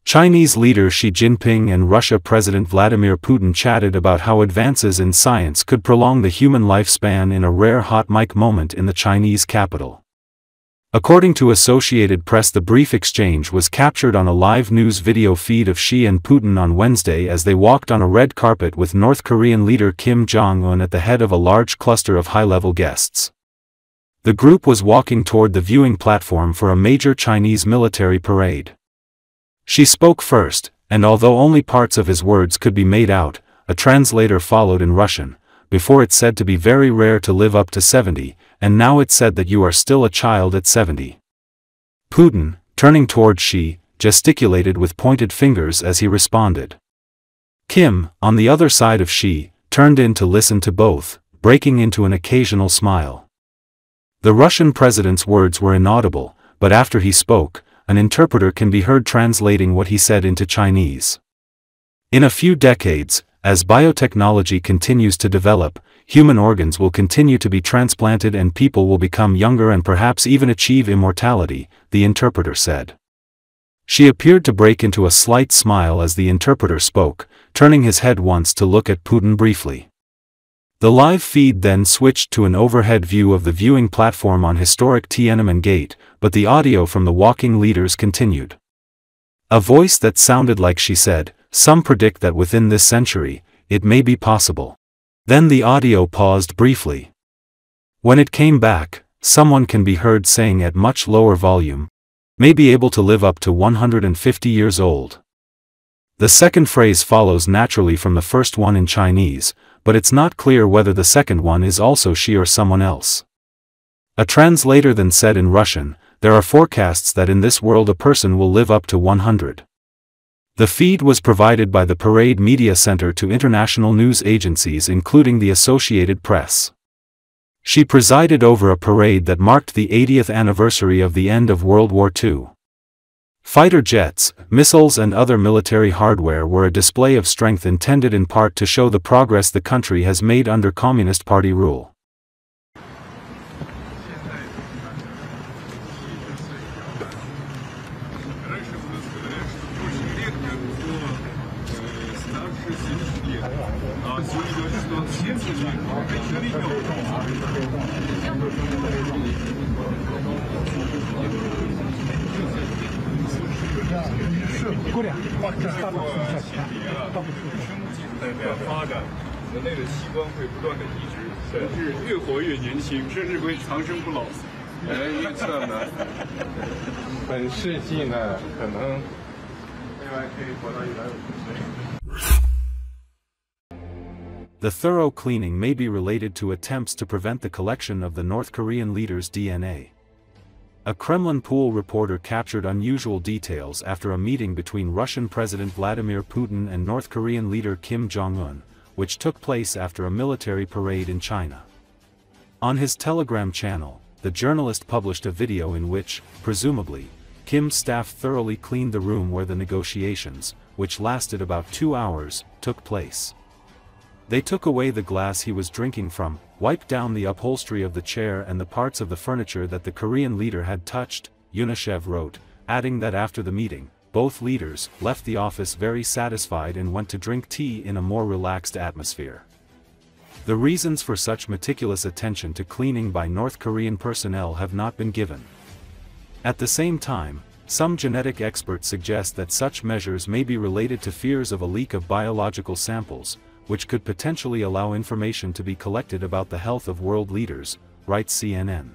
Chinese leader Xi Jinping and Russia President Vladimir Putin chatted about how advances in science could prolong the human lifespan in a rare hot mic moment in the Chinese capital. According to Associated Press, the brief exchange was captured on a live news video feed of Xi and Putin on Wednesday as they walked on a red carpet with North Korean leader Kim Jong Un at the head of a large cluster of high-level guests. The group was walking toward the viewing platform for a major Chinese military parade. Xi spoke first, and although only parts of his words could be made out, a translator followed in Russian. Before it's said to be very rare to live up to 70, and now it's said that you are still a child at 70. Putin, turning toward Xi, gesticulated with pointed fingers as he responded. Kim, on the other side of Xi, turned in to listen to both, breaking into an occasional smile. The Russian president's words were inaudible, but after he spoke, an interpreter can be heard translating what he said into Chinese. In a few decades, as biotechnology continues to develop, human organs will continue to be transplanted and people will become younger and perhaps even achieve immortality, the interpreter said. She appeared to break into a slight smile as the interpreter spoke, turning his head once to look at Putin briefly. The live feed then switched to an overhead view of the viewing platform on historic Tiananmen Gate, but the audio from the walking leaders continued. A voice that sounded like she said, "Some predict that within this century, it may be possible." Then the audio paused briefly. When it came back, someone can be heard saying at much lower volume, "May be able to live up to 150 years old." The second phrase follows naturally from the first one in Chinese, but it's not clear whether the second one is also she or someone else. A translator then said in Russian, "There are forecasts that in this world a person will live up to 100. The feed was provided by the Parade Media Center to international news agencies including the Associated Press. She presided over a parade that marked the 80th anniversary of the end of World War II. Fighter jets, missiles and other military hardware were a display of strength intended in part to show the progress the country has made under Communist Party rule. The thorough cleaning may be related to attempts to prevent the collection of the North Korean leader's DNA. A Kremlin pool reporter captured unusual details after a meeting between Russian President Vladimir Putin and North Korean leader Kim Jong Un, which took place after a military parade in China. On his Telegram channel, the journalist published a video in which, presumably, Kim's staff thoroughly cleaned the room where the negotiations, which lasted about 2 hours, took place. They took away the glass he was drinking from, wiped down the upholstery of the chair and the parts of the furniture that the Korean leader had touched, Yunishev wrote, adding that after the meeting, both leaders left the office very satisfied and went to drink tea in a more relaxed atmosphere. The reasons for such meticulous attention to cleaning by North Korean personnel have not been given. At the same time, some genetic experts suggest that such measures may be related to fears of a leak of biological samples, which could potentially allow information to be collected about the health of world leaders, writes CNN.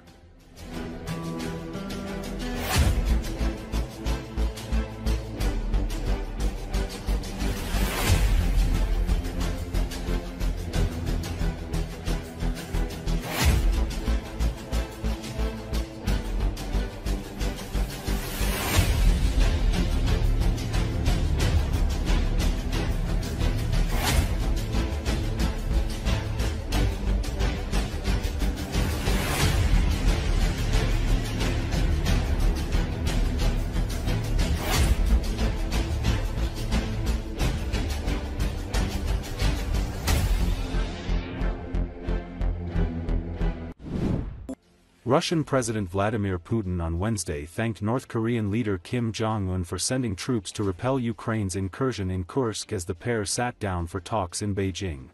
Russian President Vladimir Putin on Wednesday thanked North Korean leader Kim Jong Un for sending troops to repel Ukraine's incursion in Kursk as the pair sat down for talks in Beijing.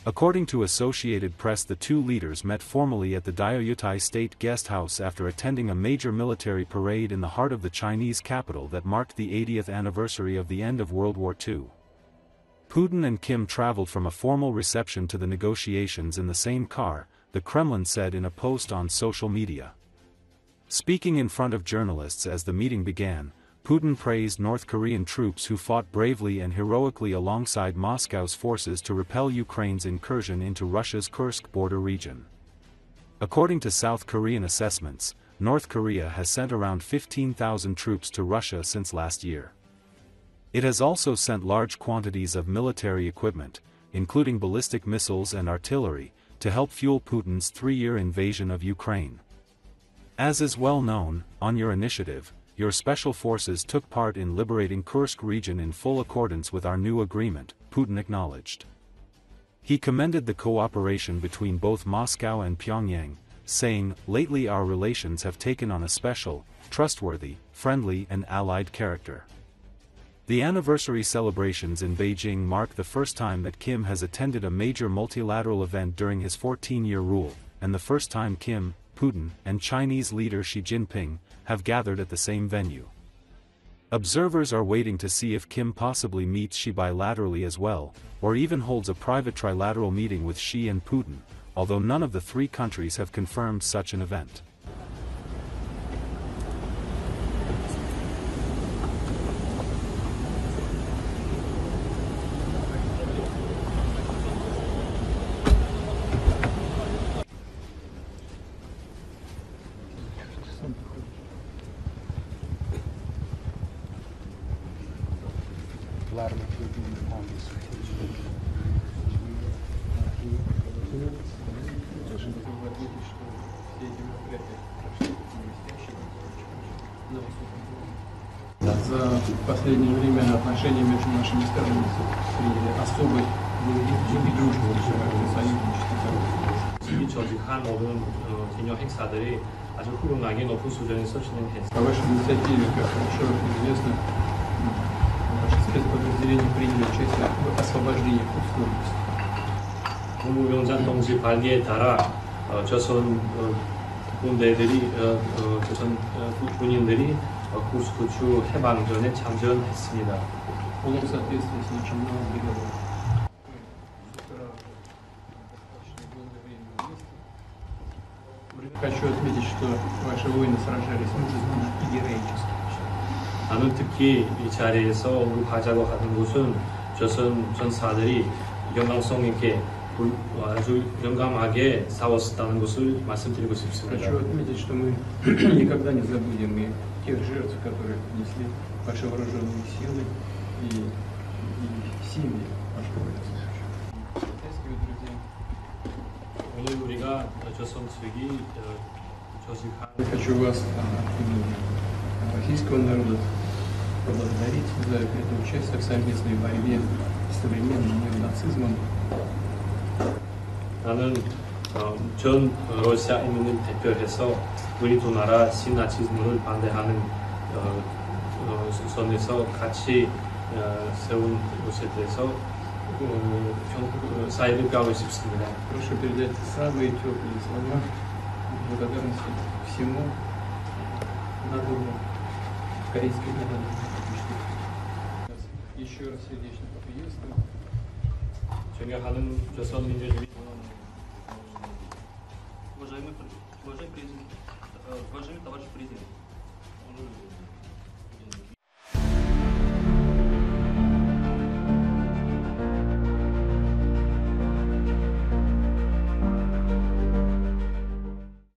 According to Associated Press, the two leaders met formally at the Diaoyutai State Guest House after attending a major military parade in the heart of the Chinese capital that marked the 80th anniversary of the end of World War II. Putin and Kim traveled from a formal reception to the negotiations in the same car, the Kremlin said in a post on social media. Speaking in front of journalists as the meeting began, Putin praised North Korean troops who fought bravely and heroically alongside Moscow's forces to repel Ukraine's incursion into Russia's Kursk border region. According to South Korean assessments, North Korea has sent around 15,000 troops to Russia since last year. It has also sent large quantities of military equipment, including ballistic missiles and artillery, to help fuel Putin's three-year invasion of Ukraine. As is well known, on your initiative, your special forces took part in liberating Kursk region in full accordance with our new agreement, Putin acknowledged. He commended the cooperation between both Moscow and Pyongyang, saying, "Lately our relations have taken on a special, trustworthy, friendly and allied character." The anniversary celebrations in Beijing mark the first time that Kim has attended a major multilateral event during his 14-year rule, and the first time Kim, Putin, and Chinese leader Xi Jinping have gathered at the same venue. Observers are waiting to see if Kim possibly meets Xi bilaterally as well, or even holds a private trilateral meeting with Xi and Putin, although none of the three countries have confirmed such an event. Vladimir Putin on this. За последнее время отношения между нашими странами приняли особый дружбу, союзничество. 조직한 모든 기념 행사들이 아주 훌륭하게 높은 수준에서 진행했습니다. По вашей инициативе, как широко известно, наши спецподразделения приняли участие в освобождении Курской области. 국무위원장 동지 발기에 따라 조선 군대들이 조선 군인들이 구스쿠추 해방전에 참전했습니다. В полном соответствии с нашим новым договором. Хочу отметить, что ваши воины сражались мужественно и героически. 나는 특히 이 자리에서 언급하자고 하는 것은 조선 전사들이 영광성 있게 아주 용감하게 싸웠다는 것을 말씀드리고 싶습니다. Хочу отметить, что мы никогда не забудем тех жертв, которые принесли ваши вооруженные силы и семьи ваших воинствующих. Друзья. 오늘 우리가 조선 측이 조직한 Я хочу вас от имени российского народа поблагодарить за это участие в совместной борьбе с современным неонацизмом. 나는 전 러시아인민을 대표해서 우리 두 나라 신나치즘을 반대하는 선에서 같이 세운 것에 대해서 사의를 표하고 싶습니다. Прошу передать самые теплые слова благодарности всему народу, корейской народу. Еще раз сердечно поприветствую. 존경하는 조선민주주의 Уважаемый президент, уважаемый товарищ президент,